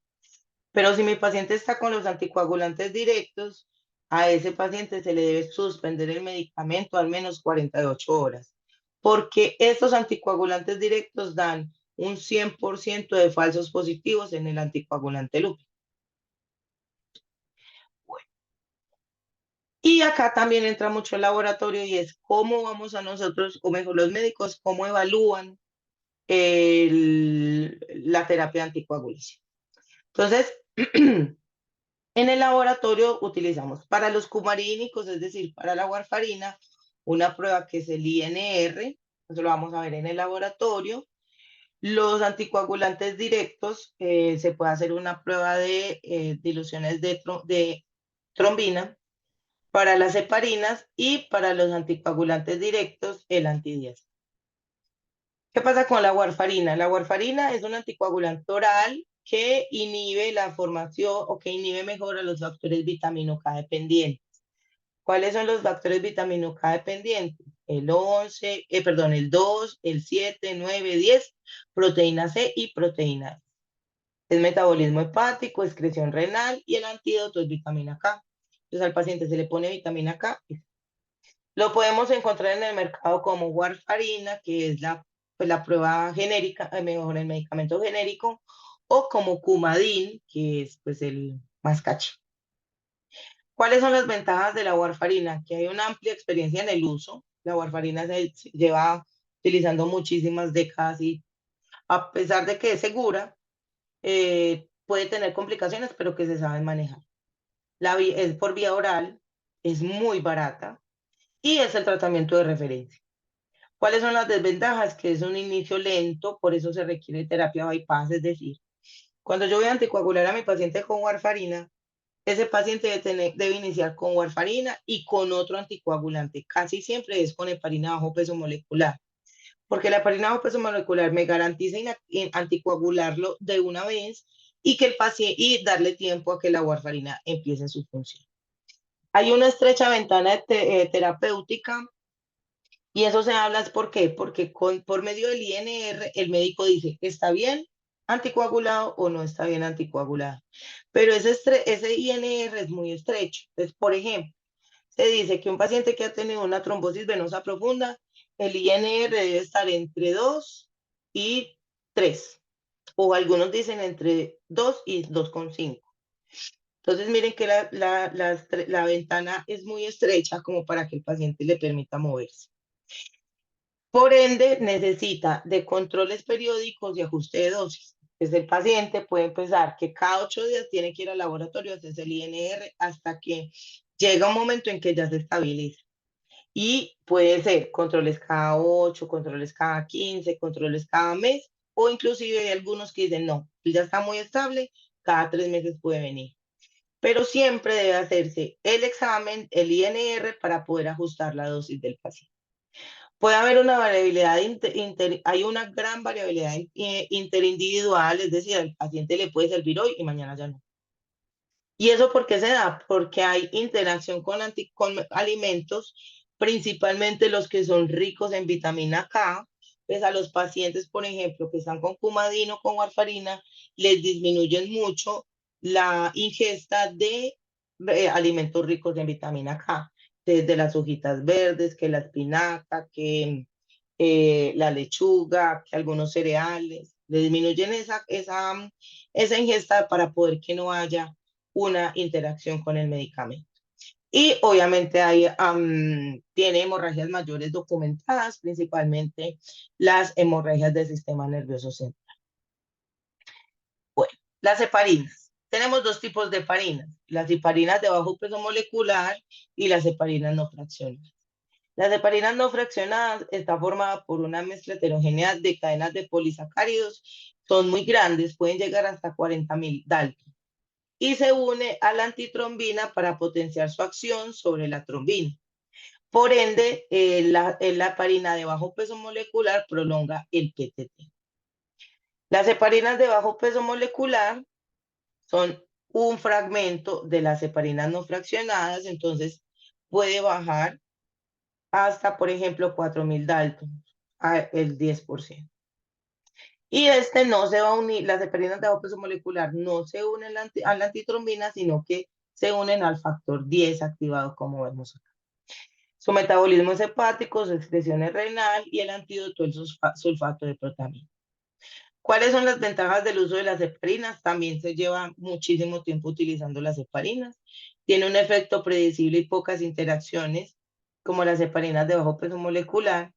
Pero si mi paciente está con los anticoagulantes directos, a ese paciente se le debe suspender el medicamento al menos 48 horas, porque estos anticoagulantes directos dan un 100% de falsos positivos en el anticoagulante lúpico. Bueno, y acá también entra mucho el laboratorio y es cómo vamos a nosotros, o mejor los médicos, cómo evalúan la terapia anticoagulación. Entonces, en el laboratorio utilizamos para los cumarínicos, es decir, para la warfarina, una prueba que es el INR, eso lo vamos a ver en el laboratorio. Los anticoagulantes directos, se puede hacer una prueba de diluciones de trombina, para las heparinas y para los anticoagulantes directos, el antidiazepam. ¿Qué pasa con la warfarina? La warfarina es un anticoagulante oral que inhibe la formación o que inhibe mejor a los factores vitamino K dependientes. ¿Cuáles son los factores vitamino K dependientes? El 2, el 7, 9, 10, proteína C y proteína E. Es metabolismo hepático, excreción renal y el antídoto es vitamina K. Entonces al paciente se le pone vitamina K. Lo podemos encontrar en el mercado como warfarina, que es la prueba genérica, mejor el medicamento genérico, o como Coumadin, que es pues el más caché. ¿Cuáles son las ventajas de la warfarina? Que hay una amplia experiencia en el uso. La warfarina se lleva utilizando muchísimas décadas y a pesar de que es segura, puede tener complicaciones, pero que se saben manejar. Es por vía oral, es muy barata y es el tratamiento de referencia. ¿Cuáles son las desventajas? Que es un inicio lento, por eso se requiere terapia bypass, es decir, cuando yo voy a anticoagular a mi paciente con warfarina, ese paciente debe iniciar con warfarina y con otro anticoagulante. Casi siempre es con heparina bajo peso molecular, porque la heparina bajo peso molecular me garantiza anticoagularlo de una vez y que el paciente y darle tiempo a que la warfarina empiece su función. Hay una estrecha ventana terapéutica y eso se habla, ¿por qué? Porque por medio del INR el médico dice, ¿está bien anticoagulado o no está bien anticoagulado? Pero ese INR es muy estrecho. Entonces, por ejemplo, se dice que un paciente que ha tenido una trombosis venosa profunda, el INR debe estar entre 2 y 3, o algunos dicen entre 2 y 2,5. Entonces, miren que la ventana es muy estrecha como para que el paciente le permita moverse. Por ende, necesita de controles periódicos y ajuste de dosis. Desde el paciente puede empezar que cada 8 días tiene que ir al laboratorio a hacerse el INR hasta que llega un momento en que ya se estabiliza. Y puede ser controles cada 8, controles cada 15, controles cada mes, o inclusive hay algunos que dicen, no, ya está muy estable, cada 3 meses puede venir. Pero siempre debe hacerse el examen, el INR, para poder ajustar la dosis del paciente. Puede haber una variabilidad, hay una gran variabilidad interindividual, es decir, al paciente le puede servir hoy y mañana ya no. ¿Y eso por qué se da? Porque hay interacción con alimentos, principalmente los que son ricos en vitamina K. Pues a los pacientes, por ejemplo, que están con cumadino, con warfarina, les disminuyen mucho la ingesta de alimentos ricos en vitamina K, desde las hojitas verdes, que la espinaca, que la lechuga, que algunos cereales, le disminuyen esa ingesta para poder que no haya una interacción con el medicamento. Y obviamente tiene hemorragias mayores documentadas, principalmente las hemorragias del sistema nervioso central. Bueno, las heparinas. Tenemos dos tipos de heparinas, las heparinas de bajo peso molecular y las heparinas no fraccionadas. Las heparinas no fraccionadas está formada por una mezcla heterogénea de cadenas de polisacáridos, son muy grandes, pueden llegar hasta 40.000 Dalton, y se une a la antitrombina para potenciar su acción sobre la trombina. Por ende, la heparina de bajo peso molecular prolonga el PTT. Las heparinas de bajo peso molecular son un fragmento de las heparinas no fraccionadas, entonces puede bajar hasta, por ejemplo, 4.000 Dalton, el 10%. Y este no se va a unir, las heparinas de bajo peso molecular no se unen a la antitrombina, sino que se unen al factor 10 activado, como vemos acá. Su metabolismo es hepático, su excreción es renal y el antídoto es sulfato de protamina. ¿Cuáles son las ventajas del uso de las heparinas? También se lleva muchísimo tiempo utilizando las heparinas. Tiene un efecto predecible y pocas interacciones, como las heparinas de bajo peso molecular.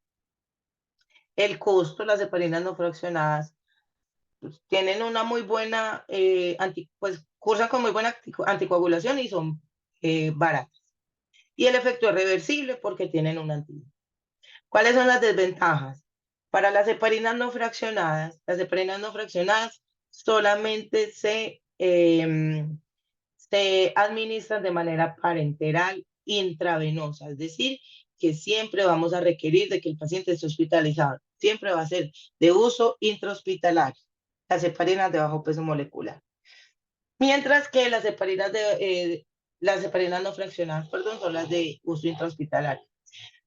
El costo, las heparinas no fraccionadas, pues, tienen una muy buena, pues cursan con muy buena anticoagulación y son baratas. Y el efecto es reversible porque tienen un antídoto. ¿Cuáles son las desventajas? Para las heparinas no fraccionadas solamente se administran de manera parenteral intravenosa, es decir, que siempre vamos a requerir de que el paciente esté hospitalizado. Siempre va a ser de uso intrahospitalario, las heparinas de bajo peso molecular. Mientras que las heparinas no fraccionadas, perdón, son las de uso intrahospitalario.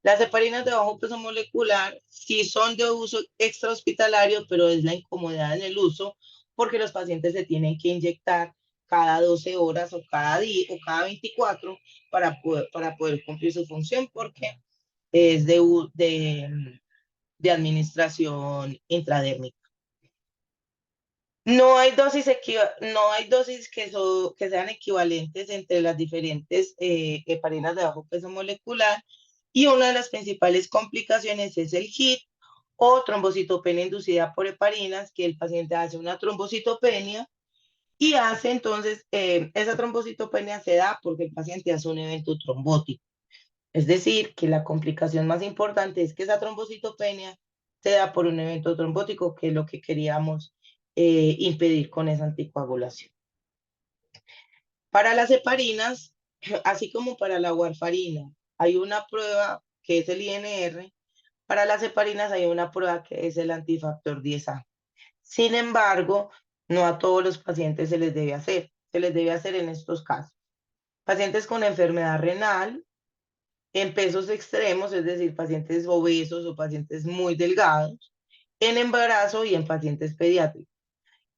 Las heparinas de bajo peso molecular sí son de uso extrahospitalario, pero es la incomodidad en el uso porque los pacientes se tienen que inyectar cada 12 horas o cada día o cada 24 para poder cumplir su función porque es de administración intradérmica. No hay dosis que sean equivalentes entre las diferentes heparinas de bajo peso molecular y una de las principales complicaciones es el HIT o trombocitopenia inducida por heparinas, que el paciente hace una trombocitopenia y hace entonces, esa trombocitopenia se da porque el paciente hace un evento trombótico. Es decir, que la complicación más importante es que esa trombocitopenia se da por un evento trombótico, que es lo que queríamos impedir con esa anticoagulación. Para las heparinas, así como para la warfarina, hay una prueba que es el INR. Para las heparinas hay una prueba que es el antifactor 10A. Sin embargo, no a todos los pacientes se les debe hacer. Se les debe hacer en estos casos. Pacientes con enfermedad renal, en pesos extremos, es decir, pacientes obesos o pacientes muy delgados, en embarazo y en pacientes pediátricos.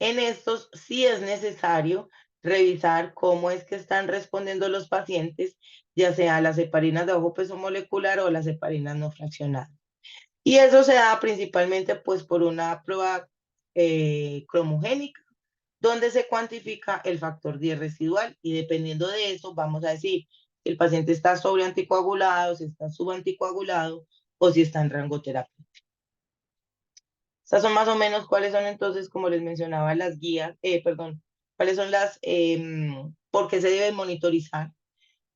En estos sí es necesario revisar cómo es que están respondiendo los pacientes, ya sea las heparinas de bajo peso molecular o las heparinas no fraccionadas. Y eso se da principalmente pues por una prueba cromogénica, donde se cuantifica el factor 10 residual y dependiendo de eso vamos a decir si el paciente está sobreanticoagulado, si está subanticoagulado o si está en rango terapéutico. Estas son más o menos cuáles son entonces, como les mencionaba, las guías, perdón, cuáles son por qué se debe monitorizar.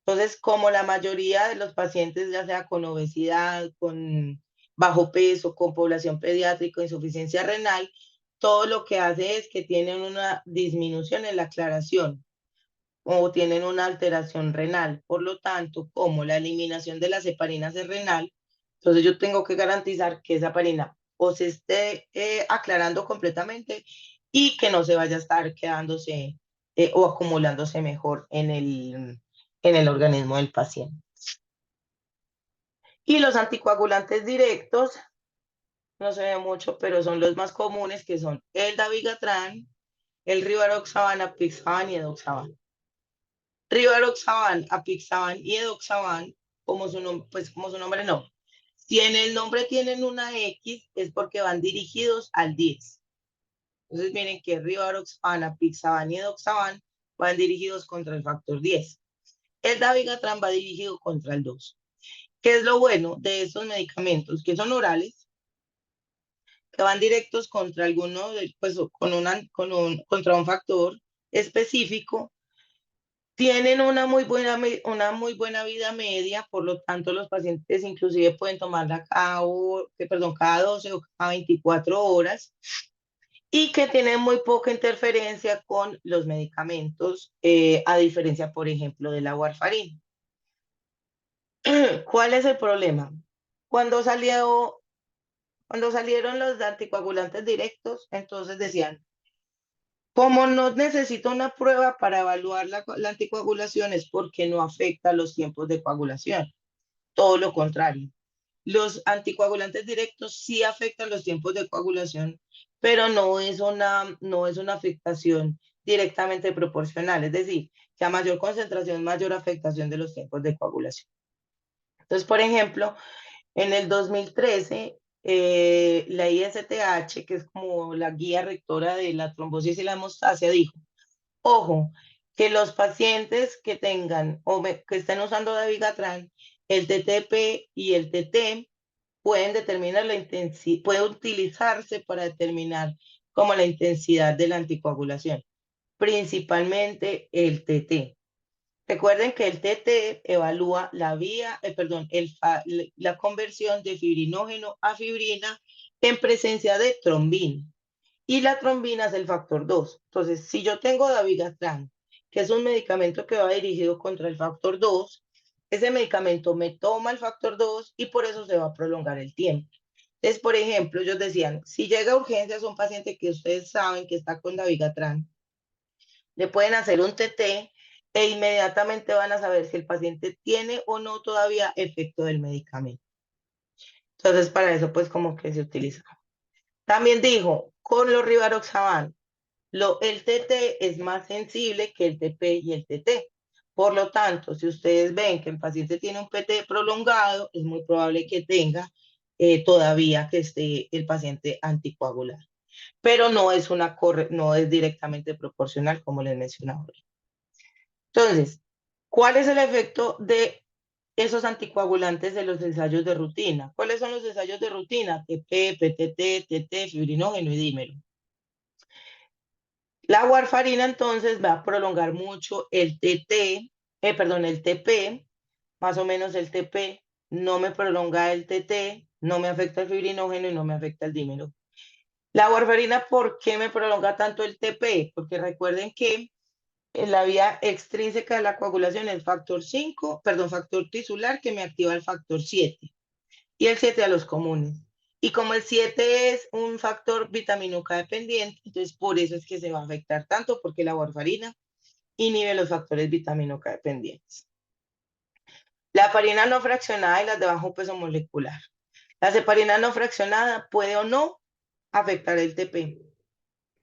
Entonces, como la mayoría de los pacientes, ya sea con obesidad, con bajo peso, con población pediátrica, insuficiencia renal, todo lo que hace es que tienen una disminución en la aclaración o tienen una alteración renal. Por lo tanto, como la eliminación de las heparinas es renal, entonces yo tengo que garantizar que esa heparina o se esté aclarando completamente y que no se vaya a estar quedándose o acumulándose mejor en el organismo del paciente. Y los anticoagulantes directos, no se ve mucho, pero son los más comunes, que son el dabigatran, el rivaroxaban, apixaban y edoxaban. Rivaroxaban, apixaban y edoxaban, como su nombre no. Si en el nombre tienen una X, es porque van dirigidos al 10. Entonces miren que rivaroxaban, apixaban y edoxaban van dirigidos contra el factor 10. El dabigatran va dirigido contra el 2. ¿Qué es lo bueno de estos medicamentos? Que son orales, que van directos contra pues contra un factor específico, tienen una muy buena vida media, por lo tanto los pacientes inclusive pueden tomarla cada 12 o cada 24 horas y que tienen muy poca interferencia con los medicamentos, a diferencia, por ejemplo, de la warfarina. ¿Cuál es el problema? Cuando cuando salieron los anticoagulantes directos, entonces decían, como no necesito una prueba para evaluar la anticoagulación, es porque no afecta los tiempos de coagulación. Todo lo contrario. Los anticoagulantes directos sí afectan los tiempos de coagulación, pero no es una afectación directamente proporcional. Es decir, que a mayor concentración, mayor afectación de los tiempos de coagulación. Entonces, por ejemplo, en el 2013, la ISTH, que es como la guía rectora de la trombosis y la hemostasia, dijo, ojo, que los pacientes que tengan que estén usando dabigatran, el TTP y el TT pueden determinar la intensidad, puede utilizarse para determinar como la intensidad de la anticoagulación, principalmente el TT. Recuerden que el TT evalúa la conversión de fibrinógeno a fibrina en presencia de trombina. Y la trombina es el factor 2. Entonces, si yo tengo dabigatran, que es un medicamento que va dirigido contra el factor 2, ese medicamento me toma el factor 2 y por eso se va a prolongar el tiempo. Entonces, por ejemplo, ellos decían, si llega a urgencias un paciente que ustedes saben que está con Dabigatran, le pueden hacer un TT e inmediatamente van a saber si el paciente tiene o no todavía efecto del medicamento. Entonces, para eso, pues como que se utiliza. También dijo, con los Rivaroxaban, el TT es más sensible que el TP y el TT. Por lo tanto, si ustedes ven que el paciente tiene un PT prolongado, es muy probable que tenga todavía que esté el paciente anticoagulado. Pero no es directamente proporcional, como les mencionaba. Entonces, ¿cuál es el efecto de esos anticoagulantes de los ensayos de rutina? ¿Cuáles son los ensayos de rutina? TP, PTT, TT, fibrinógeno y dímero. La warfarina entonces va a prolongar mucho el el TP, más o menos el TP, no me prolonga el TT, no me afecta el fibrinógeno y no me afecta el dímero. La warfarina, ¿por qué me prolonga tanto el TP? Porque recuerden que en la vía extrínseca de la coagulación es factor 5, perdón, factor tisular que me activa el factor 7 y el 7 a los comunes. Y como el 7 es un factor vitamina K dependiente, entonces por eso es que se va a afectar tanto, porque la warfarina inhibe los factores vitamina K dependientes. La heparina no fraccionada y las de bajo peso molecular. La heparina no fraccionada puede o no afectar el TP,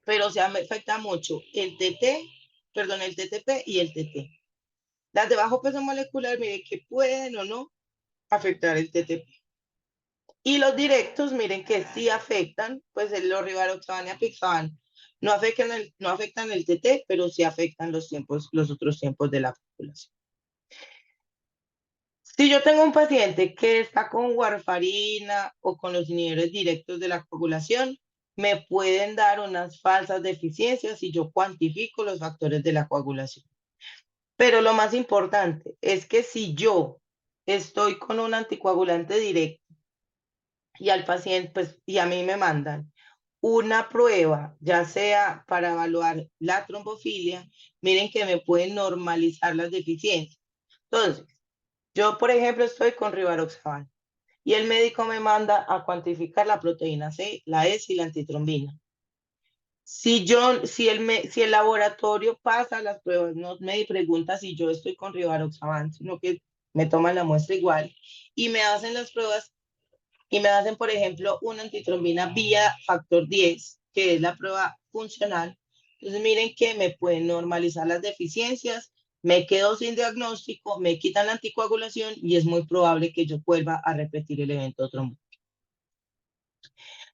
pero se afecta mucho el TT, perdón, el TTP y el TT. Las de bajo peso molecular, mire que pueden o no afectar el TTP. Y los directos, miren que sí afectan, pues los rivaroxaban y apixaban no afectan el TT, pero sí afectan los otros tiempos de la población. Si yo tengo un paciente que está con warfarina o con los inhibidores directos de la coagulación, me pueden dar unas falsas deficiencias si yo cuantifico los factores de la coagulación. Pero lo más importante es que si yo estoy con un anticoagulante directo y al paciente, pues, y a mí me mandan una prueba, ya sea para evaluar la trombofilia, miren que me pueden normalizar las deficiencias. Entonces, yo, por ejemplo, estoy con rivaroxaban y el médico me manda a cuantificar la proteína C, la S y la antitrombina. Si el laboratorio pasa las pruebas, no me pregunta si yo estoy con rivaroxaban, sino que me toman la muestra igual y me hacen las pruebas y me hacen, por ejemplo, una antitrombina vía factor 10, que es la prueba funcional. Entonces, miren que me pueden normalizar las deficiencias, me quedo sin diagnóstico, me quitan la anticoagulación y es muy probable que yo vuelva a repetir el evento trombótico.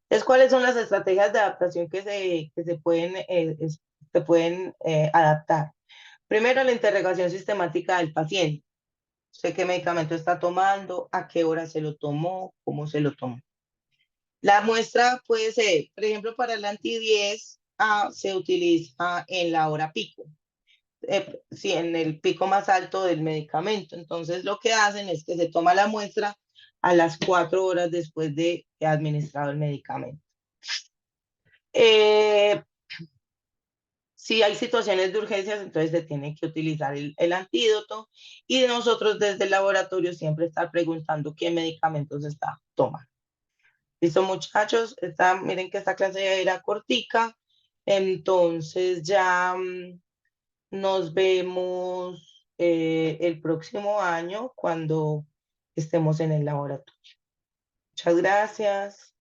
Entonces, ¿cuáles son las estrategias de adaptación se pueden adaptar? Primero, la interrogación sistemática del paciente. ¿Usted qué medicamento está tomando? ¿A qué hora se lo tomó? ¿Cómo se lo tomó? La muestra puede ser, por ejemplo, para el anti-10 se utiliza en la hora pico, sí, en el pico más alto del medicamento. Entonces, lo que hacen es que se toma la muestra a las 4 horas después de administrado el medicamento. Eh, si hay situaciones de urgencias, entonces se tiene que utilizar el antídoto y nosotros desde el laboratorio siempre estar preguntando qué medicamentos está tomando. Listo, muchachos, miren que esta clase ya era cortica, entonces ya nos vemos el próximo año cuando estemos en el laboratorio. Muchas gracias.